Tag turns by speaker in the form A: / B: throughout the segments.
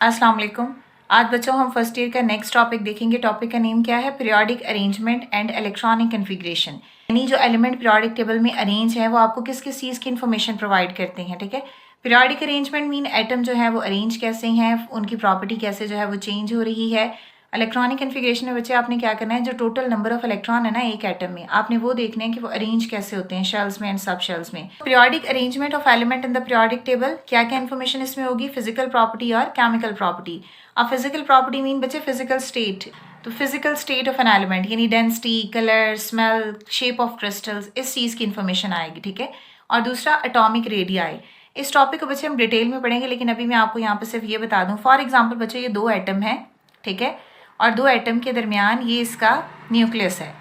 A: अस्सलाम वालेकुम। आज बच्चों हम फर्स्ट ईयर का नेक्स्ट टॉपिक देखेंगे। टॉपिक का नेम क्या है? Periodic arrangement and electronic configuration. यानी जो एलिमेंट पीरियोडिक टेबल में अरेंज है वो आपको किस किस चीज़ की इन्फॉर्मेशन प्रोवाइड करते हैं। ठीक है, पीरियोडिक अरेंजमेंट मीन एटम जो है वो अरेंज कैसे हैं, उनकी प्रॉपर्टी कैसे जो है वो चेंज हो रही है। इलेक्ट्रॉनिक कन्फिग्रेशन में बच्चे आपने क्या करना है, जो टोटल नंबर ऑफ इलेक्ट्रॉन है ना एक एटम में, आपने वो देखना है कि वो अरेंज कैसे होते हैं शेल्स में एंड सब शेल्स में। Periodic arrangement of element in the periodic table, क्या क्या इन्फॉर्मेशन इसमें होगी? फिजिकल प्रॉपर्टी और केमिकल प्रॉपर्टी। अब फिजिकल प्रॉपर्टी मीन बच्चे फिजिकल स्टेट, तो physical state of an element यानी density, colour, smell, shape of crystals, इस चीज़ की इन्फॉर्मेशन आएगी। ठीक है, और दूसरा एटॉमिक रेडियाई। इस टॉपिक को बच्चे हम डिटेल में पढ़ेंगे, लेकिन अभी मैं आपको यहाँ पे सिर्फ ये बता दूँ। फॉर एग्जाम्पल बच्चे ये दो एटम है, ठीक है, और दो एटम के दरमियान ये इसका न्यूक्लियस है।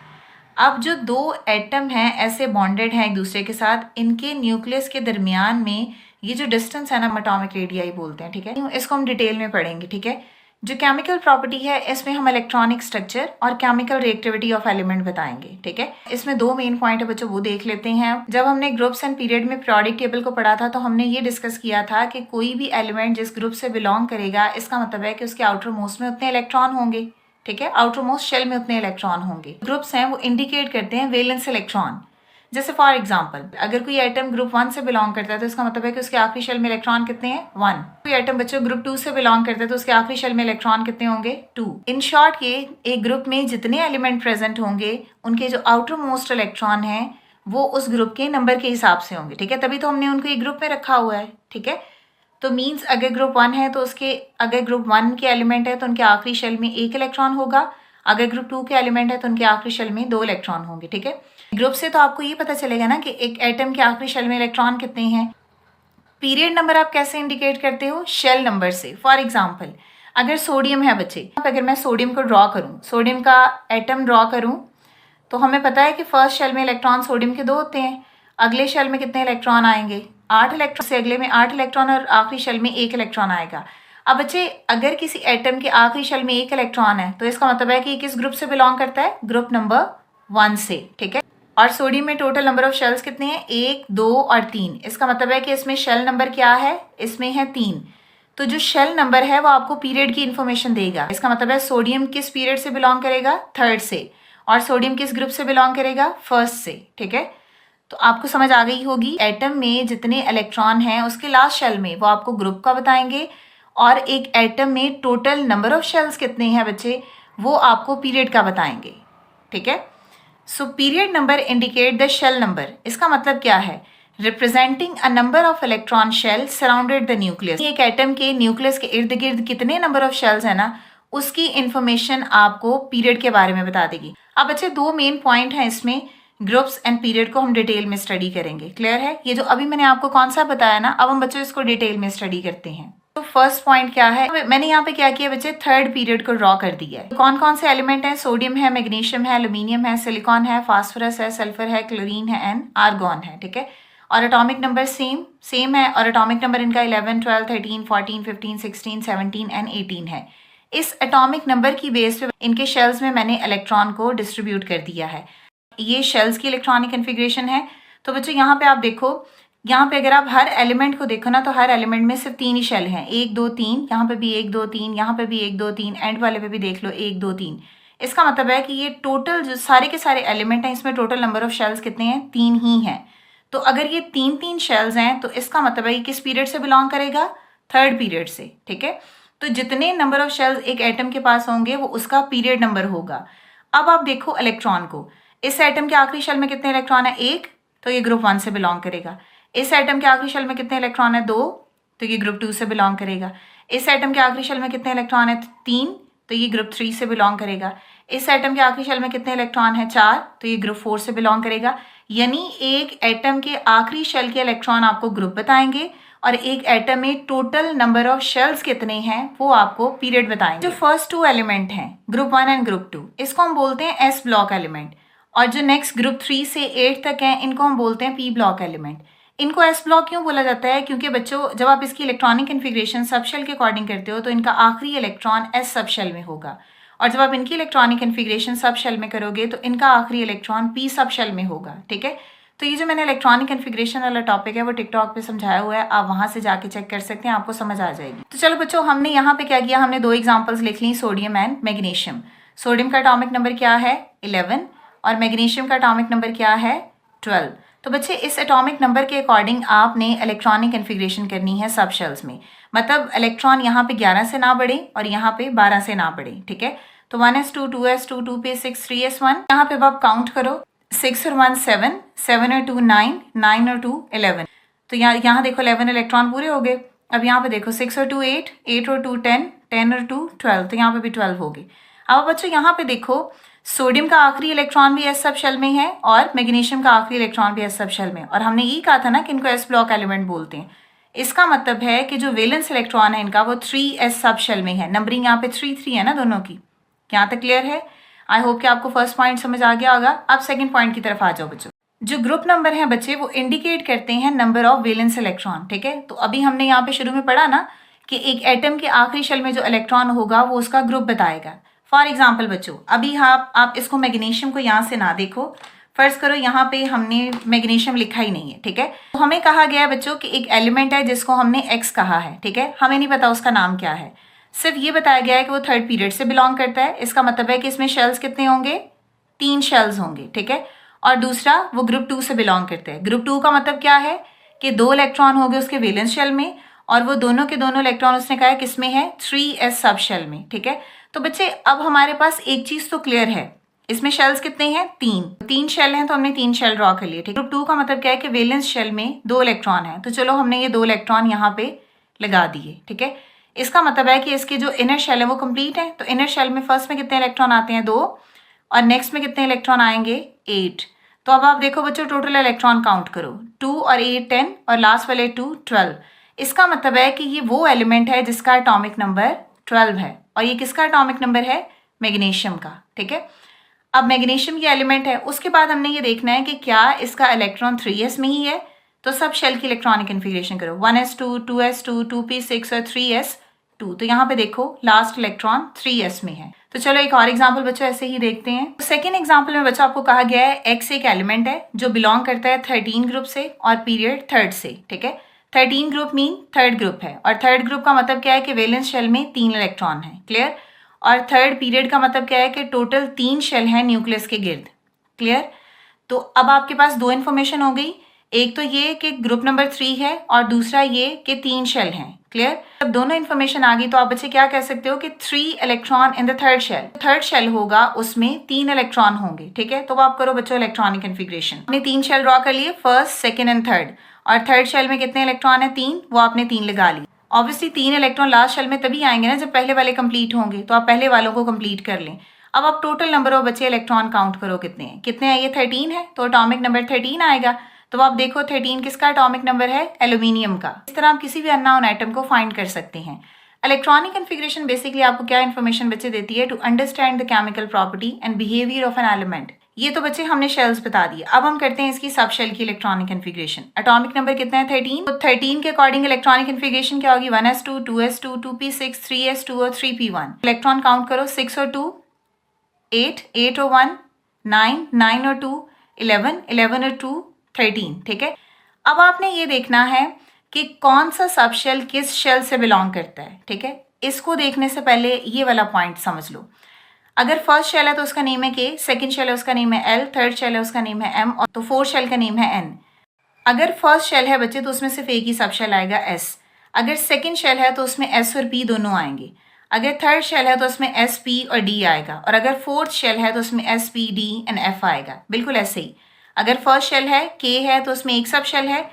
A: अब जो दो एटम हैं ऐसे बॉन्डेड हैं एक दूसरे के साथ, इनके न्यूक्लियस के दरमियान में ये जो डिस्टेंस है ना एटॉमिक रेडियाई बोलते हैं। ठीक है, इसको हम डिटेल में पढ़ेंगे। ठीक है, जो केमिकल प्रॉपर्टी है इसमें हम इलेक्ट्रॉनिक स्ट्रक्चर और केमिकल रिएक्टिविटी ऑफ एलिमेंट बताएंगे। ठीक है, इसमें दो मेन पॉइंट है बच्चों, वो देख लेते हैं। जब हमने ग्रुप्स एंड पीरियड में पीरियोडिक टेबल को पढ़ा था तो हमने ये डिस्कस किया था कि कोई भी एलिमेंट जिस ग्रुप से बिलोंग करेगा, इसका मतलब है कि उसके आउटर मोस्ट में उतने इलेक्ट्रॉन होंगे। ठीक है, आउटर मोस्ट शेल में उतने इलेक्ट्रॉन होंगे। ग्रुप्स हैं वो इंडिकेट करते हैं वैलेंस इलेक्ट्रॉन। जैसे फॉर एग्जांपल अगर कोई एटम ग्रुप 1 से बिलोंग करता है तो इसका मतलब है कि उसके आखिरी शेल में इलेक्ट्रॉन कितने हैं? 1। कोई एटम बच्चों ग्रुप 2 से बिलोंग करता है तो उसके आखिरी शेल में इलेक्ट्रॉन कितने होंगे? 2। इन शॉर्ट ये एक ग्रुप में जितने एलिमेंट प्रेजेंट होंगे उनके जो आउटर मोस्ट इलेक्ट्रॉन हैं वो उस ग्रुप के नंबर के हिसाब से होंगे। ठीक है, तभी तो हमने उनको एक ग्रुप में रखा हुआ है। ठीक है, तो मीन्स अगर ग्रुप 1 है तो उसके, अगर ग्रुप 1 के एलिमेंट है तो उनके आखिरी शेल में 1 इलेक्ट्रॉन होगा। अगर ग्रुप 2 के एलिमेंट है तो उनके आखिरी शेल में 2 इलेक्ट्रॉन होंगे। ठीक है, ग्रुप से तो आपको ये पता चलेगा ना कि एक एटम के आखिरी शेल में इलेक्ट्रॉन कितने हैं। पीरियड नंबर आप कैसे इंडिकेट करते हो? शेल नंबर से। फॉर एग्जाम्पल अगर सोडियम है बच्चे, अगर मैं सोडियम को ड्रॉ करूँ, सोडियम का एटम ड्रॉ करूँ, तो हमें पता है कि फर्स्ट शेल में इलेक्ट्रॉन सोडियम के 2 होते हैं। अगले शेल में कितने इलेक्ट्रॉन आएंगे? 8 इलेक्ट्रॉन। से अगले में 8 इलेक्ट्रॉन और आखिरी शेल में 1 इलेक्ट्रॉन आएगा। अब बच्चे अगर किसी एटम के आखिरी शेल में 1 इलेक्ट्रॉन है तो इसका मतलब है कि किस ग्रुप से बिलोंग करता है? ग्रुप नंबर 1 से। ठीक है, और सोडियम में टोटल नंबर ऑफ शेल्स कितने हैं? 1, 2 और 3। इसका मतलब है कि इसमें शेल नंबर क्या है? इसमें है 3। तो जो शेल नंबर है वो आपको पीरियड की इन्फॉर्मेशन देगा। इसका मतलब है सोडियम किस पीरियड से बिलोंग करेगा? 3rd से। और सोडियम किस ग्रुप से बिलोंग करेगा? 1st से। ठीक है, तो आपको समझ आ गई होगी। एटम में जितने इलेक्ट्रॉन हैं उसके लास्ट शेल में वो आपको ग्रुप का बताएंगे, और एक एटम में टोटल नंबर ऑफ शेल्स कितने हैं बच्चे वो आपको पीरियड का बताएंगे। ठीक है, so period number indicate the shell number. इसका मतलब क्या है? Representing a number of electron shell surrounded the nucleus. एक एटम के न्यूक्लियस के इर्द गिर्द कितने नंबर ऑफ शेल्स है ना, उसकी इंफॉर्मेशन आपको पीरियड के बारे में बता देगी। अब बच्चे दो मेन पॉइंट हैं इसमें, ग्रुप्स एंड पीरियड को हम डिटेल में स्टडी करेंगे। क्लियर है? ये जो अभी मैंने आपको कॉन्सेप्ट बताया ना, अब हम बच्चों इसको डिटेल में स्टडी करते हैं। तो फर्स्ट पॉइंट क्या है, मैंने यहाँ पे क्या किया बच्चे, 3rd पीरियड को ड्रॉ कर दिया है। कौन कौन से एलिमेंट हैं? सोडियम है, मैग्नीशियम है, एल्यूमिनियम है, सिलिकॉन है, फास्फोरस है, सल्फर है, क्लोरीन है एंड आर्गॉन है। ठीक है, और एटॉमिक नंबर सेम है, और एटॉमिक नंबर इनका 11, 12, 13, 14, 15, 16, 17 एंड 18 है। इस एटॉमिक नंबर की बेस पे इनके शेल्स में मैंने इलेक्ट्रॉन को डिस्ट्रीब्यूट कर दिया है। ये शेल्स की इलेक्ट्रॉनिक कन्फिग्रेशन है। तो बच्चों यहाँ पे आप देखो, यहाँ पे अगर आप हर एलिमेंट को देखो ना तो हर एलिमेंट में सिर्फ 3 ही शेल हैं, 1, 2, 3। यहाँ पे भी 1, 2, 3, यहाँ पे भी 1, 2, 3, एंड वाले पे भी देख लो 1, 2, 3। इसका मतलब है कि ये टोटल जो सारे के सारे एलिमेंट हैं इसमें टोटल नंबर ऑफ शेल्स कितने हैं? 3 ही हैं। तो अगर ये 3 शेल्स हैं तो इसका मतलब है ये किस पीरियड से बिलोंग करेगा? 3rd पीरियड से। ठीक है, तो जितने नंबर ऑफ शेल्स एक एटम के पास होंगे वो उसका पीरियड नंबर होगा। अब आप देखो इलेक्ट्रॉन को, इस एटम के आखिरी शेल में कितने इलेक्ट्रॉन है? 1, तो ये ग्रुप 1 से बिलोंग करेगा। इस एटम के आखिरी शेल में कितने इलेक्ट्रॉन है? 2, तो ये ग्रुप 2 से बिलोंग करेगा। इस एटम के आखिरी शेल में कितने इलेक्ट्रॉन है? 3, तो ये ग्रुप 3 से बिलोंग करेगा। इस एटम के आखिरी शेल में कितने इलेक्ट्रॉन है? 4, तो ये ग्रुप 4 से बिलोंग करेगा। यानी एक एटम के आखिरी शेल के इलेक्ट्रॉन आपको ग्रुप बताएंगे, और एक एटम में टोटल नंबर ऑफ शेल्स कितने हैं वो आपको पीरियड बताएंगे। जो फर्स्ट 2 एलिमेंट हैं, ग्रुप 1 एंड ग्रुप 2, इसको हम बोलते हैं एस ब्लॉक एलिमेंट, और जो नेक्स्ट ग्रुप 3 से 8 तक हैं इनको हम बोलते हैं पी ब्लॉक एलिमेंट। इनको एस ब्लॉक क्यों बोला जाता है? क्योंकि बच्चों जब आप इसकी इलेक्ट्रॉनिक कन्फिग्रेशन सब शेल के अकॉर्डिंग करते हो तो इनका आखिरी इलेक्ट्रॉन एस सब शेल में होगा, और जब आप इनकी इलेक्ट्रॉनिक कन्फिग्रेशन सब शेल में करोगे तो इनका आखिरी इलेक्ट्रॉन पी सब शेल में होगा। ठीक है, तो ये जो मैंने इलेक्ट्रॉनिक कन्फिग्रेशन वाला टॉपिक है वो टिकटॉक पे समझाया हुआ है, आप वहां से जाके चेक कर सकते हैं, आपको समझ आ जाएगी। तो चलो बच्चों, हमने यहाँ पे क्या किया, हमने 2 एग्जांपल्स लिख ली, सोडियम एंड मैग्नीशियम। सोडियम का एटॉमिक नंबर क्या है 11 और मैग्नीशियम का एटॉमिक नंबर क्या है 12। तो बच्चे इस एटॉमिक नंबर के अकॉर्डिंग आपने इलेक्ट्रॉनिक कन्फिग्रेशन करनी है सब शेल्स में, मतलब इलेक्ट्रॉन यहाँ पे 11 से ना बढ़े और यहाँ पे 12 से ना बढ़े, ठीक है। तो 1s2 2s2 2p6 3s1, यहाँ पे आप काउंट करो, 6 और 1 7, 7 और 2 9, 9 और 2 11। तो यहाँ देखो 11 इलेक्ट्रॉन पूरे हो गए। अब यहाँ पे देखो 6 और 2 8, 8 और 2 10, 10 और 2 12, तो यहाँ पे भी 12 हो गए। अब बच्चों यहाँ पे देखो सोडियम का आखिरी इलेक्ट्रॉन भी एस सब शेल में है और मैग्नीशियम का आखिरी इलेक्ट्रॉन भी एस सब शेल में, और हमने ये कहा था ना कि इनको एस ब्लॉक एलिमेंट बोलते हैं। इसका मतलब है कि जो वैलेंस इलेक्ट्रॉन है इनका वो 3s सब शेल में है। नंबरिंग यहाँ पे 3 3 है ना दोनों की। यहाँ तक क्लियर है? आई होप कि आपको फर्स्ट पॉइंट समझ आ गया होगा। अब सेकंड पॉइंट की तरफ आ जाओ बच्चों। जो ग्रुप नंबर है बच्चे वो इंडिकेट करते हैं नंबर ऑफ वैलेंस इलेक्ट्रॉन, ठीक है। तो अभी हमने यहाँ पे शुरू में पढ़ा ना कि एक एटम के आखिरी शेल में जो इलेक्ट्रॉन होगा वो उसका ग्रुप बताएगा। फॉर एग्जाम्पल बच्चों, अभी आप इसको मैग्नीशियम को यहाँ से ना देखो, फर्ज करो यहाँ पे हमने मैग्नीशियम लिखा ही नहीं है, ठीक है। तो हमें कहा गया है बच्चों कि एक एलिमेंट है जिसको हमने एक्स कहा है, ठीक है। हमें नहीं पता उसका नाम क्या है, सिर्फ ये बताया गया है कि वो 3rd पीरियड से बिलोंग करता है। इसका मतलब है कि इसमें शेल्स कितने होंगे, 3 शेल्स होंगे, ठीक है। और दूसरा वो ग्रुप 2 से बिलोंग करते हैं। ग्रुप 2 का मतलब क्या है कि 2 इलेक्ट्रॉन हो गए उसके वैलेंस शेल में, और वो दोनों के दोनों इलेक्ट्रॉन उसने कहा है किसमें है 3s सब शेल में, ठीक है। तो बच्चे अब हमारे पास एक चीज तो क्लियर है, इसमें शेल्स कितने हैं 3 शेल हैं, तो हमने 3 शेल ड्रॉ कर लिए, ठीक है। ग्रुप 2 का मतलब क्या है कि वैलेंस शेल में 2 इलेक्ट्रॉन है, तो चलो हमने ये 2 इलेक्ट्रॉन यहाँ पे लगा दिए, ठीक है। इसका मतलब है कि इसके जो इनर शेल है वो कंप्लीट है। तो इनर शेल में फर्स्ट में कितने इलेक्ट्रॉन आते हैं 2, और नेक्स्ट में कितने इलेक्ट्रॉन आएंगे 8। तो अब आप देखो बच्चों टोटल इलेक्ट्रॉन काउंट करो, 2 और 8 10 और लास्ट वाले 2 12। इसका मतलब है कि ये वो एलिमेंट है जिसका एटॉमिक नंबर 12 है, और ये किसका एटॉमिक नंबर है मैग्नीशियम का, ठीक है। अब मैग्नीशियम ये एलिमेंट है, उसके बाद हमने ये देखना है कि क्या इसका इलेक्ट्रॉन 3s में ही है। तो सब शेल की इलेक्ट्रॉनिक कन्फिग्रेशन करो, 1s2 2s2 2p6 और 3s2। तो यहाँ पे देखो लास्ट इलेक्ट्रॉन 3s में है। तो चलो एक और एग्जांपल बच्चों ऐसे ही देखते हैं। तो सेकेंड एग्जांपल में बच्चों आपको कहा गया है x एक एलिमेंट है जो बिलोंग करता है 13 ग्रुप से और पीरियड 3rd से, ठीक है। 13 ग्रुप मीन 3rd ग्रुप है, और 3rd ग्रुप का मतलब क्या है कि वैलेंस शेल में 3 इलेक्ट्रॉन है, क्लियर। और 3rd पीरियड का मतलब क्या है कि टोटल 3 शेल है न्यूक्लियस के गिर्द, क्लियर। तो अब आपके पास 2 इन्फॉर्मेशन हो गई, एक तो ये कि ग्रुप नंबर 3 है और दूसरा ये कि 3 शेल हैं, क्लियर। जब दोनों इन्फॉर्मेशन आ गई तो आप बच्चे क्या कह सकते हो कि 3 electron in the 3rd shell. 3rd shell होगा उसमें 3 इलेक्ट्रॉन होंगे, ठीक है। तो आप करो बच्चों इलेक्ट्रॉनिक कन्फिग्रेशन। हमने 3 शेल ड्रॉ कर लिए, फर्स्ट सेकेंड एंड 3rd, और 3rd शेल में कितने इलेक्ट्रॉन है 3, वो आपने 3 लगा ली। ऑब्वियसली 3 इलेक्ट्रॉन लास्ट शेल में तभी आएंगे ना जब पहले वाले कंप्लीट होंगे, तो आप पहले वालों को कंप्लीट कर लें। अब आप टोटल नंबर ऑफ बच्चे इलेक्ट्रॉन काउंट करो कितने हैं, कितने हैं ये 13 है, तो एटॉमिक नंबर 13 आएगा। तो आप देखो 13 किसका एटॉमिक नंबर है एल्यूमिनियम का। इस तरह आप किसी भी अननोन एटम को फाइंड कर सकते हैं। इलेक्ट्रॉनिक कन्फिग्रेशन बेसिकली आपको क्या इन्फॉर्मेशन बच्चे देती है, to understand the chemical property and behaviour of an element. ये तो बच्चे हमने शेल्स बता दिए, अब हम करते हैं इसकी सब शेल की इलेक्ट्रॉनिक कन्फिग्रेशन। एटॉमिक नंबर कितना है 13, तो 13 के अकॉर्डिंग इलेक्ट्रॉनिक कन्फिग्रेशन क्या होगी 1s2 2s2 2p6 3s2 और 3p1। इलेक्ट्रॉन काउंट करो 6 और 2 8, 8 और 1 9, 9 और 2 11, 11 और 2 13, ठीक है। अब आपने ये देखना है कि कौन सा सब शेल किस शेल से बिलोंग करता है, ठीक है। इसको देखने से पहले ये वाला पॉइंट समझ लो। अगर फर्स्ट शेल है तो उसका नेम है K, सेकंड शेल है उसका नेम है L, 3rd शेल है उसका नेम है M, और तो 4th शेल का नेम है N। अगर फर्स्ट शेल है बच्चे तो उसमें सिर्फ एक ही सब शेल आएगा S। अगर सेकंड शेल है तो उसमें S और P दोनों आएंगे। अगर 3rd शेल है तो उसमें S, P और D आएगा, और अगर 4th शेल है तो उसमें S, P, D and F आएगा, बिल्कुल ऐसे ही। अगर फर्स्ट शेल है K है तो उसमें एक सब शेल है,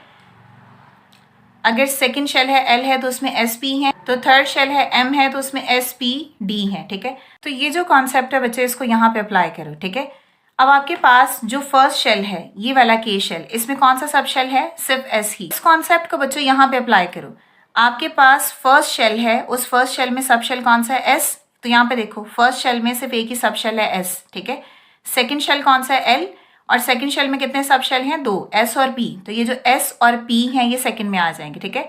A: अगर सेकंड शेल है L है तो उसमें S, P है, तो 3rd शेल है M है तो उसमें S, P, D है, ठीक है। तो ये जो कॉन्सेप्ट है बच्चे इसको यहाँ पे अप्लाई करो, ठीक है। अब आपके पास जो फर्स्ट शेल है ये वाला K शेल, इसमें कौन सा सब शेल है सिर्फ S ही। इस कॉन्सेप्ट को बच्चों यहाँ पे अप्लाई करो। आपके पास फर्स्ट शेल है, उस फर्स्ट शेल में सब शेल कौन सा है S, तो यहाँ पे देखो फर्स्ट शेल में सिर्फ एक ही सब शेल है S, ठीक है। सेकेंड शेल कौन सा है L, और सेकंड शेल में कितने सब शेल हैं 2, S और P, तो ये जो S और P हैं ये सेकंड में आ जाएंगे, ठीक है।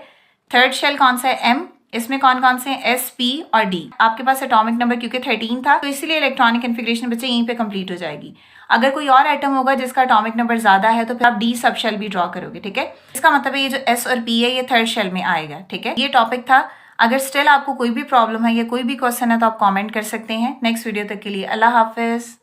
A: 3rd शेल कौन सा है M, इसमें कौन कौन से हैं, S, P और D। आपके पास एटॉमिक नंबर क्योंकि 13 था तो इसलिए इलेक्ट्रॉनिक कन्फिग्रेशन बच्चे यहीं पे कंप्लीट हो जाएगी। अगर कोई और एटम होगा जिसका एटॉमिक नंबर ज्यादा है तो फिर आप D सब शेल भी ड्रॉ करोगे, ठीक है। इसका मतलब है ये जो S और P है ये थर्ड शेल में आएगा, ठीक है। ये टॉपिक था। अगर स्टिल आपको कोई भी प्रॉब्लम है या कोई भी क्वेश्चन है तो आप कमेंट कर सकते हैं। नेक्स्ट वीडियो तक के लिए अल्लाह हाफिज।